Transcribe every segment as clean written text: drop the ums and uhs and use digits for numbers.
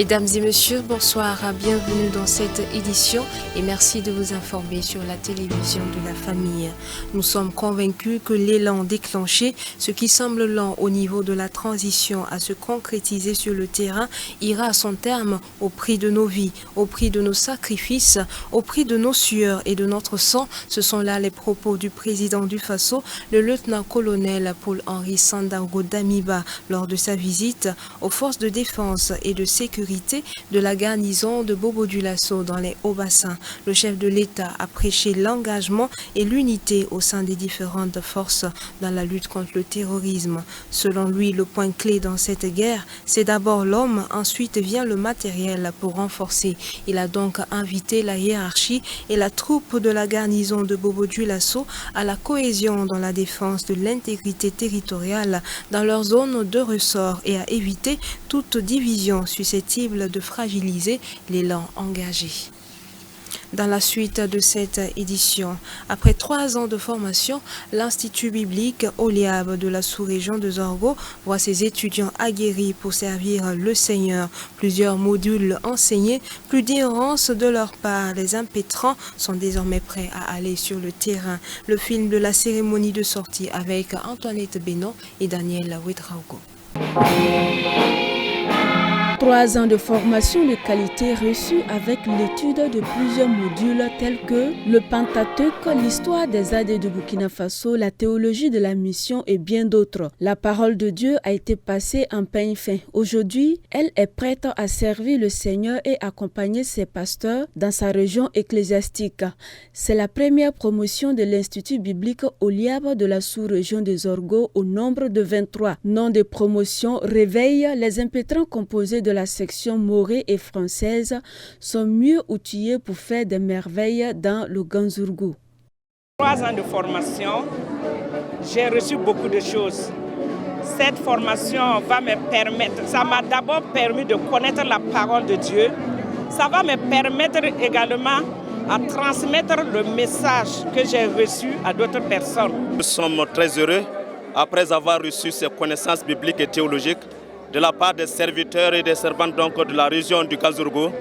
Mesdames et messieurs, bonsoir, bienvenue dans cette édition et merci de vous informer sur la télévision de la famille. Nous sommes convaincus que l'élan déclenché, ce qui semble lent au niveau de la transition à se concrétiser sur le terrain, ira à son terme au prix de nos vies, au prix de nos sacrifices, au prix de nos sueurs et de notre sang. Ce sont là les propos du président du Faso, le lieutenant-colonel Paul-Henri Sandaogo Damiba, lors de sa visite aux forces de défense et de sécurité de la garnison de Bobo-Dioulasso dans les Hauts-Bassins. Le chef de l'État a prêché l'engagement et l'unité au sein des différentes forces dans la lutte contre le terrorisme. Selon lui, le point clé dans cette guerre, c'est d'abord l'homme, ensuite vient le matériel pour renforcer. Il a donc invité la hiérarchie et la troupe de la garnison de Bobo-Dioulasso à la cohésion dans la défense de l'intégrité territoriale dans leur zone de ressort et à éviter toute division susceptible de fragiliser l'élan engagé. Dans la suite de cette édition, après 3 ans de formation, l'Institut biblique Oliab de la sous-région de Zorgo voit ses étudiants aguerris pour servir le Seigneur. Plusieurs modules enseignés, plus d'errance de leur part. Les impétrants sont désormais prêts à aller sur le terrain. Le film de la cérémonie de sortie avec Antoinette Bénon et Daniel Ouedraogo. 3 ans de formation de qualité reçue avec l'étude de plusieurs modules tels que le Pentateuque, l'histoire des AD de Burkina Faso, la théologie de la mission et bien d'autres. La parole de Dieu a été passée en peigne fin. Aujourd'hui, elle est prête à servir le Seigneur et accompagner ses pasteurs dans sa région ecclésiastique. C'est la première promotion de l'Institut biblique Oliab de la sous-région de Zorgo au nombre de 23. Nom de promotion réveille les impétrants composés de la section morée et française sont mieux outillés pour faire des merveilles dans le Ganzourgou. 3 ans de formation, j'ai reçu beaucoup de choses. Cette formation va me permettre, ça m'a d'abord permis de connaître la parole de Dieu. Ça va me permettre également à transmettre le message que j'ai reçu à d'autres personnes. Nous sommes très heureux après avoir reçu ces connaissances bibliques et théologiques de la part des serviteurs et des servantes donc de la région du Ganzourgou.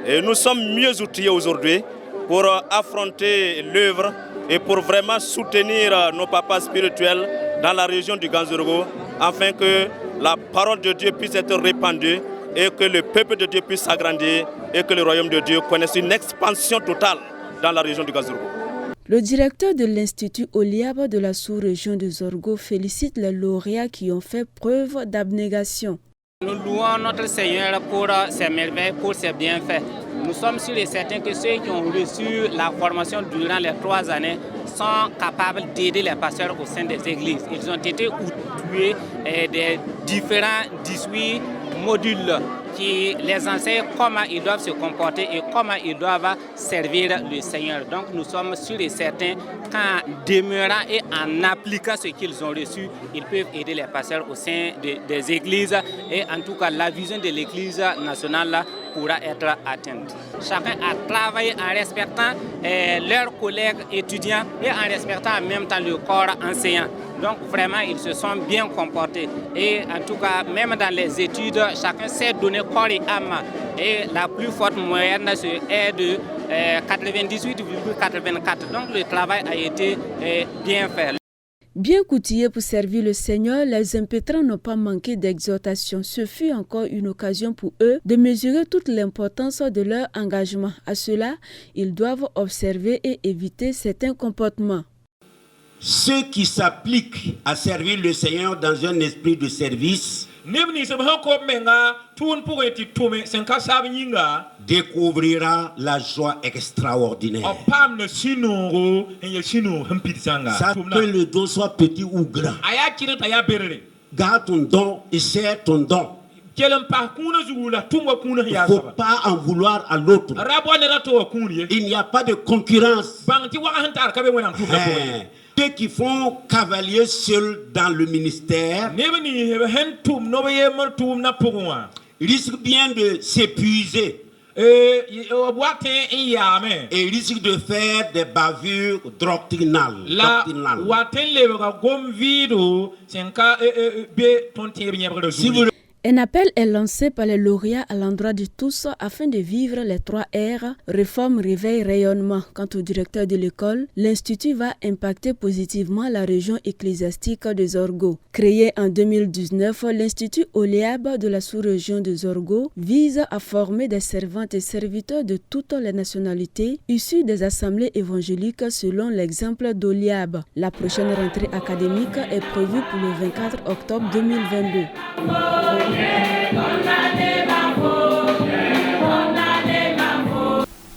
Et nous sommes mieux outillés aujourd'hui pour affronter l'œuvre et pour vraiment soutenir nos papas spirituels dans la région du Ganzourgou afin que la parole de Dieu puisse être répandue et que le peuple de Dieu puisse s'agrandir et que le royaume de Dieu connaisse une expansion totale dans la région du Ganzourgou. Le directeur de l'Institut Oliab de la sous-région de Zorgo félicite les lauréats qui ont fait preuve d'abnégation. Nous louons notre Seigneur pour ses merveilles, pour ses bienfaits. Nous sommes sûrs et certains que ceux qui ont reçu la formation durant les 3 années sont capables d'aider les pasteurs au sein des églises. Ils ont été outillés des différents 18 modules qui les enseignent comment ils doivent se comporter et comment ils doivent servir le Seigneur. Donc nous sommes sûrs et certains qu'en demeurant et en appliquant ce qu'ils ont reçu, ils peuvent aider les pasteurs au sein des églises et en tout cas la vision de l'église nationale pourra être atteinte. Chacun a travaillé en respectant leurs collègues étudiants et en respectant en même temps le corps enseignant. Donc vraiment, ils se sont bien comportés. Et en tout cas, même dans les études, chacun s'est donné corps et âme. Et la plus forte moyenne est de 98,84. Donc le travail a été bien fait. Bien qu'outillés pour servir le Seigneur, les impétrants n'ont pas manqué d'exhortation. Ce fut encore une occasion pour eux de mesurer toute l'importance de leur engagement. À cela, ils doivent observer et éviter certains comportements. Ceux qui s'appliquent à servir le Seigneur dans un esprit de service découvrira la joie extraordinaire. Ça que le don soit petit ou grand. Garde ton don et sers ton don. Il ne faut pas en vouloir à l'autre. Il n'y a pas de concurrence. Ceux qui font cavalier seul dans le ministère risquent bien de s'épuiser et risquent de faire des bavures doctrinales. Si vous Un appel est lancé par les lauréats à l'endroit de tous afin de vivre les 3 R, réforme, réveil, rayonnement. Quant au directeur de l'école, l'Institut va impacter positivement la région ecclésiastique de Zorgo. Créé en 2019, l'Institut Oliab de la sous-région de Zorgo vise à former des servantes et serviteurs de toutes les nationalités issus des assemblées évangéliques selon l'exemple d'Oliab. La prochaine rentrée académique est prévue pour le 24 octobre 2022.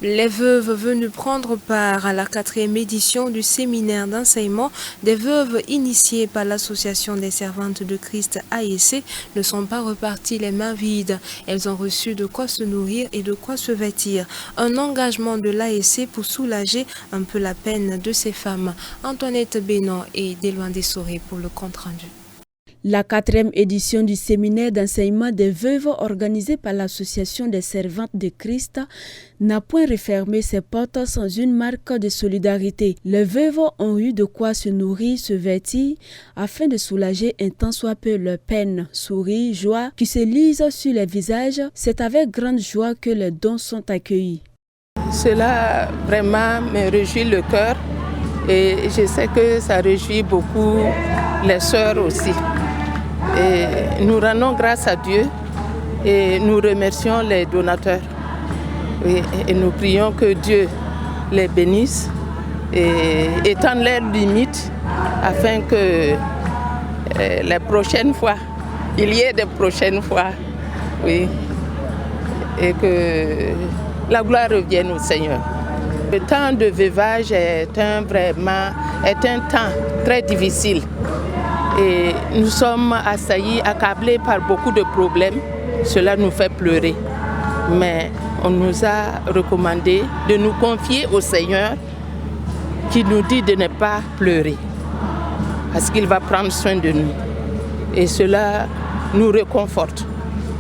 Les veuves venues prendre part à la 4e édition du séminaire d'enseignement des veuves initié par l'Association des servantes de Christ AEC ne sont pas reparties les mains vides. Elles ont reçu de quoi se nourrir et de quoi se vêtir. Un engagement de l'AEC pour soulager un peu la peine de ces femmes. Antoinette Bénon et Deloin Dessoré pour le compte rendu. La 4e édition du séminaire d'enseignement des veuves organisé par l'Association des servantes de Christ n'a point refermé ses portes sans une marque de solidarité. Les veuves ont eu de quoi se nourrir, se vêtir, afin de soulager un tant soit peu leur peine. Sourire, joie qui se lisent sur les visages, c'est avec grande joie que les dons sont accueillis. Cela vraiment me réjouit le cœur et je sais que ça réjouit beaucoup les sœurs aussi. Et nous rendons grâce à Dieu et nous remercions les donateurs. Et nous prions que Dieu les bénisse et étende leurs limites afin que les prochaines fois, il y ait des prochaines fois, oui, et que la gloire revienne au Seigneur. Le temps de veuvage est un temps très difficile. Et nous sommes assaillis, accablés par beaucoup de problèmes. Cela nous fait pleurer. Mais on nous a recommandé de nous confier au Seigneur qui nous dit de ne pas pleurer. Parce qu'il va prendre soin de nous. Et cela nous réconforte.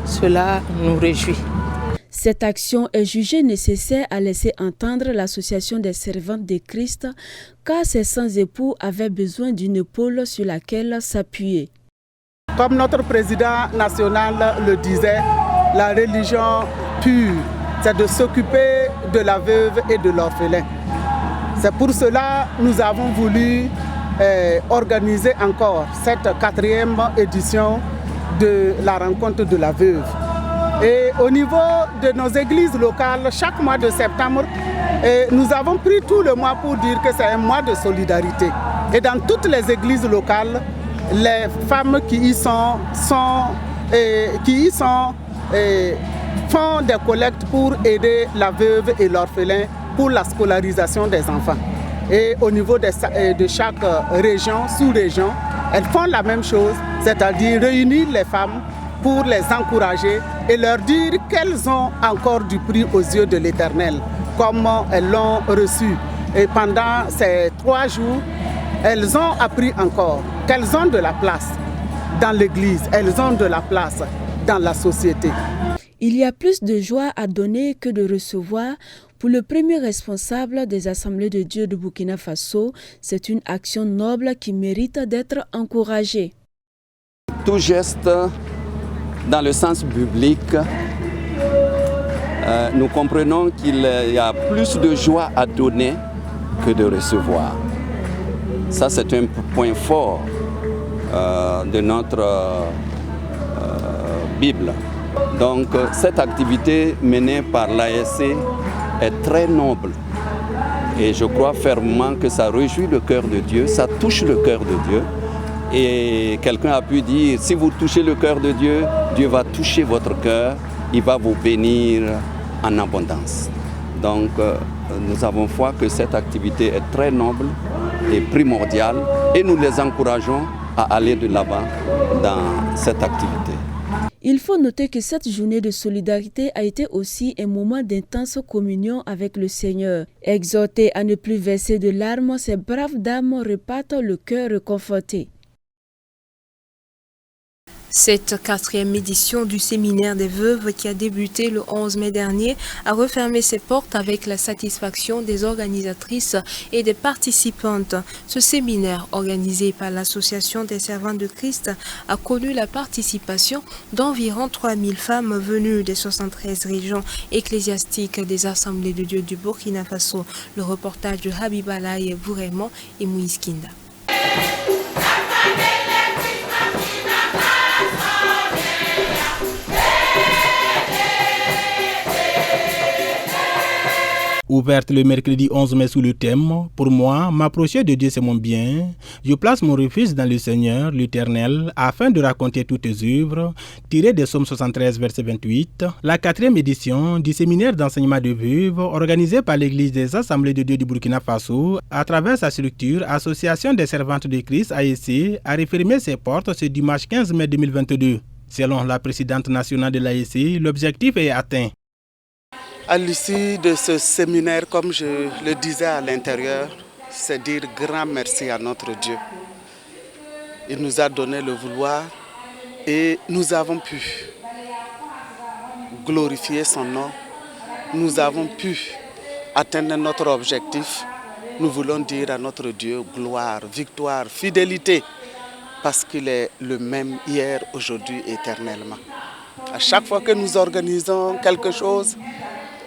Cela nous réjouit. Cette action est jugée nécessaire à laisser entendre l'Association des servantes de Christ car ces sans-époux avaient besoin d'une épaule sur laquelle s'appuyer. Comme notre président national le disait, la religion pure, c'est de s'occuper de la veuve et de l'orphelin. C'est pour cela que nous avons voulu organiser encore cette 4e édition de la rencontre de la veuve. Et au niveau de nos églises locales, chaque mois de septembre, nous avons pris tout le mois pour dire que c'est un mois de solidarité. Et dans toutes les églises locales, les femmes qui y sont font des collectes pour aider la veuve et l'orphelin pour la scolarisation des enfants. Et au niveau de chaque région, sous-région, elles font la même chose, c'est-à-dire réunir les femmes pour les encourager et leur dire qu'elles ont encore du prix aux yeux de l'Éternel, comme elles l'ont reçu. Et pendant ces 3 jours, elles ont appris encore qu'elles ont de la place dans l'Église, elles ont de la place dans la société. Il y a plus de joie à donner que de recevoir. Pour le premier responsable des Assemblées de Dieu de Burkina Faso, c'est une action noble qui mérite d'être encouragée. Tout geste dans le sens biblique, nous comprenons qu'il y a plus de joie à donner que de recevoir. Ça, c'est un point fort de notre Bible. Donc, cette activité menée par l'ASC est très noble. Et je crois fermement que ça réjouit le cœur de Dieu, ça touche le cœur de Dieu. Et quelqu'un a pu dire, si vous touchez le cœur de Dieu, Dieu va toucher votre cœur, il va vous bénir en abondance. Donc, nous avons foi que cette activité est très noble et primordiale et nous les encourageons à aller de l'avant dans cette activité. Il faut noter que cette journée de solidarité a été aussi un moment d'intense communion avec le Seigneur. Exhortés à ne plus verser de larmes, ces braves dames repartent le cœur réconforté. Cette 4e édition du séminaire des veuves qui a débuté le 11 mai dernier a refermé ses portes avec la satisfaction des organisatrices et des participantes. Ce séminaire, organisé par l'Association des servantes de Christ, a connu la participation d'environ 3000 femmes venues des 73 régions ecclésiastiques des Assemblées de Dieu du Burkina Faso. Le reportage de Habibalaï Bouremon et Moïse Kinda. Ouverte le mercredi 11 mai sous le thème « Pour moi, m'approcher de Dieu c'est mon bien, je place mon refuge dans le Seigneur, l'Éternel, afin de raconter toutes tes œuvres », tiré des Psaumes 73, verset 28, la 4e édition du séminaire d'enseignement de veuves organisé par l'Église des Assemblées de Dieu du Burkina Faso à travers sa structure Association des servantes de Christ ASC a refermé ses portes ce dimanche 15 mai 2022. Selon la présidente nationale de l'ASC, l'objectif est atteint. À l'issue de ce séminaire, comme je le disais à l'intérieur, c'est dire grand merci à notre Dieu. Il nous a donné le vouloir et nous avons pu glorifier son nom. Nous avons pu atteindre notre objectif. Nous voulons dire à notre Dieu gloire, victoire, fidélité, parce qu'il est le même hier, aujourd'hui, éternellement. À chaque fois que nous organisons quelque chose,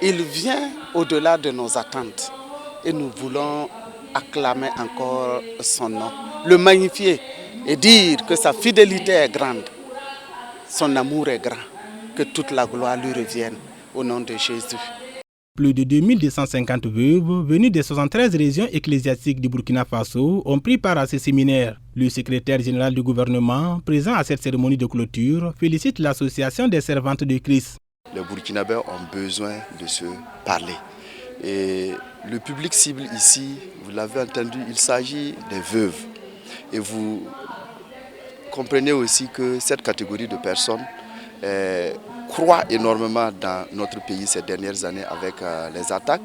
il vient au-delà de nos attentes et nous voulons acclamer encore son nom, le magnifier et dire que sa fidélité est grande, son amour est grand, que toute la gloire lui revienne au nom de Jésus. Plus de 2250 veuves venues des 73 régions ecclésiastiques du Burkina Faso ont pris part à ce séminaire. Le secrétaire général du gouvernement, présent à cette cérémonie de clôture, félicite l'Association des servantes de Christ. Les Burkinabés ont besoin de se parler. Et le public cible ici, vous l'avez entendu, il s'agit des veuves. Et vous comprenez aussi que cette catégorie de personnes croît énormément dans notre pays ces dernières années avec les attaques.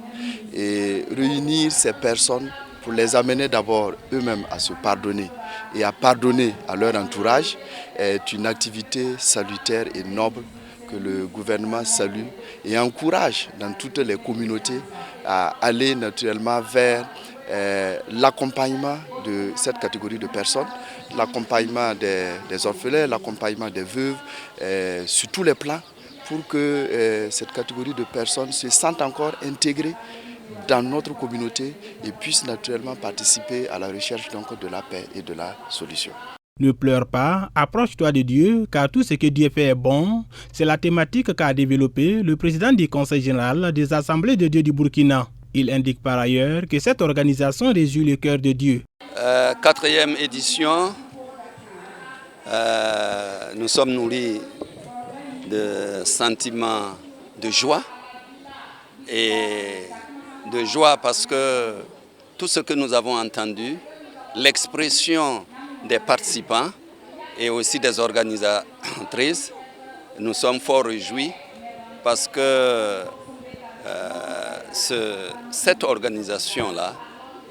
Et réunir ces personnes pour les amener d'abord eux-mêmes à se pardonner et à pardonner à leur entourage est une activité salutaire et noble que le gouvernement salue et encourage dans toutes les communautés à aller naturellement vers l'accompagnement de cette catégorie de personnes, l'accompagnement des orphelins, l'accompagnement des veuves sur tous les plans pour que cette catégorie de personnes se sentent encore intégrées dans notre communauté et puissent naturellement participer à la recherche donc, de la paix et de la solution. Ne pleure pas, approche-toi de Dieu, car tout ce que Dieu fait est bon. C'est la thématique qu'a développé le président du Conseil général des Assemblées de Dieu du Burkina. Il indique par ailleurs que cette organisation réjouit le cœur de Dieu. 4e édition, nous sommes nourris de sentiments de joie. Et de joie parce que tout ce que nous avons entendu, l'expression des participants et aussi des organisatrices, nous sommes fort réjouis parce que cette organisation-là,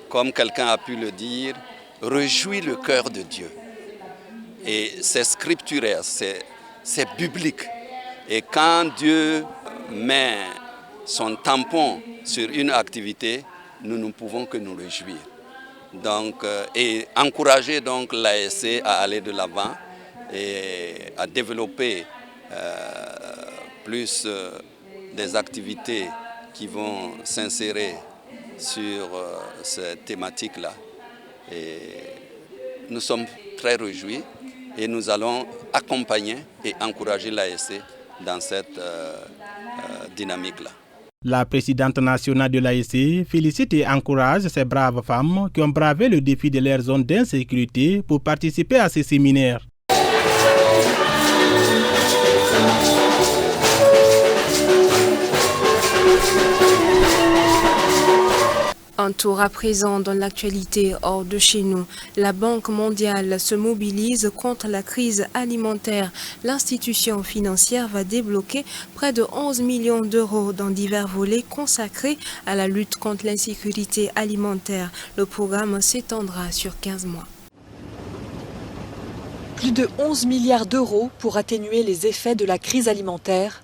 comme quelqu'un a pu le dire, réjouit le cœur de Dieu. Et c'est scripturaire, c'est biblique. Et quand Dieu met son tampon sur une activité, nous ne pouvons que nous réjouir. Donc, et encourager donc l'ASC à aller de l'avant et à développer plus des activités qui vont s'insérer sur cette thématique-là. Et nous sommes très réjouis et nous allons accompagner et encourager l'ASC dans cette dynamique-là. La présidente nationale de l'ASC félicite et encourage ces braves femmes qui ont bravé le défi de leur zone d'insécurité pour participer à ce séminaire. Un tour à présent dans l'actualité hors de chez nous. La Banque mondiale se mobilise contre la crise alimentaire. L'institution financière va débloquer près de 11 millions d'euros dans divers volets consacrés à la lutte contre l'insécurité alimentaire. Le programme s'étendra sur 15 mois. Plus de 11 milliards d'euros pour atténuer les effets de la crise alimentaire.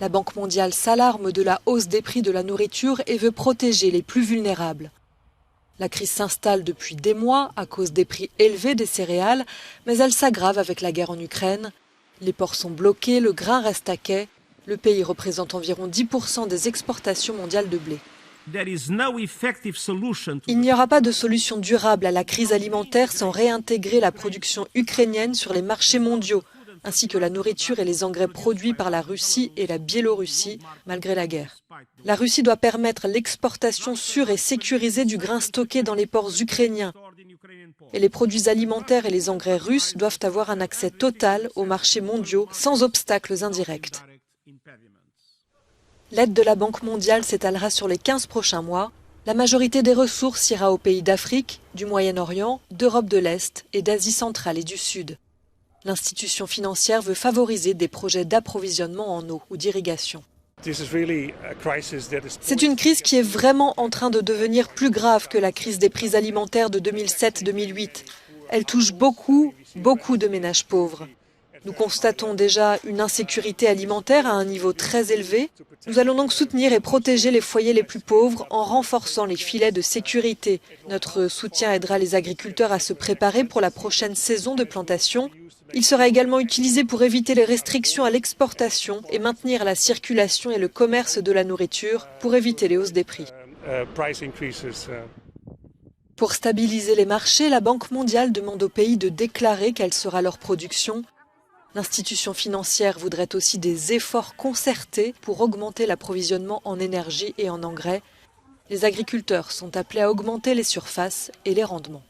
La Banque mondiale s'alarme de la hausse des prix de la nourriture et veut protéger les plus vulnérables. La crise s'installe depuis des mois à cause des prix élevés des céréales, mais elle s'aggrave avec la guerre en Ukraine. Les ports sont bloqués, le grain reste à quai. Le pays représente environ 10% des exportations mondiales de blé. Il n'y aura pas de solution durable à la crise alimentaire sans réintégrer la production ukrainienne sur les marchés mondiaux, ainsi que la nourriture et les engrais produits par la Russie et la Biélorussie, malgré la guerre. La Russie doit permettre l'exportation sûre et sécurisée du grain stocké dans les ports ukrainiens. Et les produits alimentaires et les engrais russes doivent avoir un accès total aux marchés mondiaux sans obstacles indirects. L'aide de la Banque mondiale s'étalera sur les 15 prochains mois. La majorité des ressources ira aux pays d'Afrique, du Moyen-Orient, d'Europe de l'Est et d'Asie centrale et du Sud. L'institution financière veut favoriser des projets d'approvisionnement en eau ou d'irrigation. C'est une crise qui est vraiment en train de devenir plus grave que la crise des prix alimentaires de 2007-2008. Elle touche beaucoup de ménages pauvres. Nous constatons déjà une insécurité alimentaire à un niveau très élevé. Nous allons donc soutenir et protéger les foyers les plus pauvres en renforçant les filets de sécurité. Notre soutien aidera les agriculteurs à se préparer pour la prochaine saison de plantation. Il sera également utilisé pour éviter les restrictions à l'exportation et maintenir la circulation et le commerce de la nourriture pour éviter les hausses des prix. Pour stabiliser les marchés, la Banque mondiale demande aux pays de déclarer quelle sera leur production. L'institution financière voudrait aussi des efforts concertés pour augmenter l'approvisionnement en énergie et en engrais. Les agriculteurs sont appelés à augmenter les surfaces et les rendements.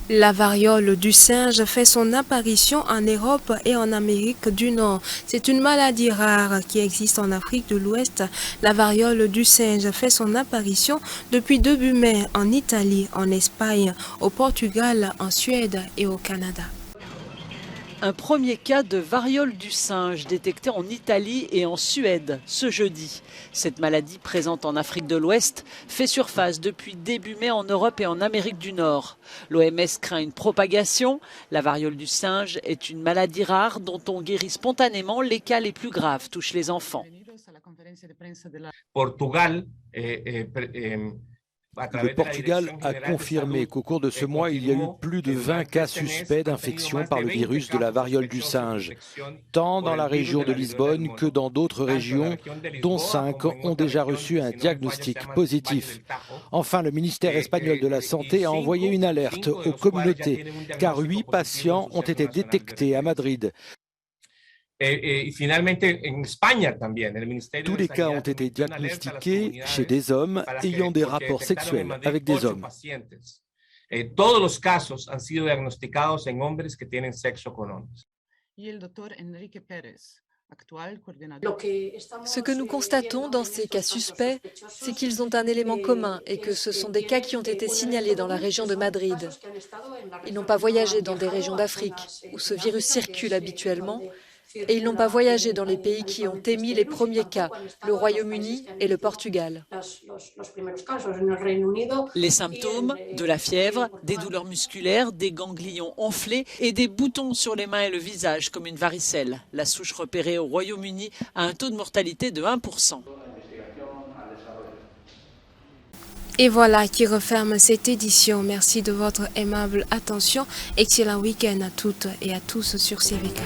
La variole du singe fait son apparition en Europe et en Amérique du Nord. C'est une maladie rare qui existe en Afrique de l'Ouest. La variole du singe fait son apparition depuis début mai en Italie, en Espagne, au Portugal, en Suède et au Canada. Un premier cas de variole du singe détecté en Italie et en Suède ce jeudi. Cette maladie présente en Afrique de l'Ouest fait surface depuis début mai en Europe et en Amérique du Nord. L'OMS craint une propagation. La variole du singe est une maladie rare dont on guérit spontanément. Les cas les plus graves touchent les enfants. Le Portugal a confirmé qu'au cours de ce mois, il y a eu plus de 20 cas suspects d'infection par le virus de la variole du singe, tant dans la région de Lisbonne que dans d'autres régions, dont 5 ont déjà reçu un diagnostic positif. Enfin, le ministère espagnol de la Santé a envoyé une alerte aux communautés, car 8 patients ont été détectés à Madrid. Tous les cas ont été diagnostiqués chez des hommes ayant des rapports sexuels avec des hommes. Ce que nous constatons dans ces cas suspects, c'est qu'ils ont un élément commun et que ce sont des cas qui ont été signalés dans la région de Madrid. Ils n'ont pas voyagé dans des régions d'Afrique où ce virus circule habituellement. Et ils n'ont pas voyagé dans les pays qui ont émis les premiers cas, le Royaume-Uni et le Portugal. Les symptômes, de la fièvre, des douleurs musculaires, des ganglions enflés et des boutons sur les mains et le visage comme une varicelle. La souche repérée au Royaume-Uni a un taux de mortalité de 1%. Et voilà qui referme cette édition. Merci de votre aimable attention. Excellent week-end à toutes et à tous sur CVK.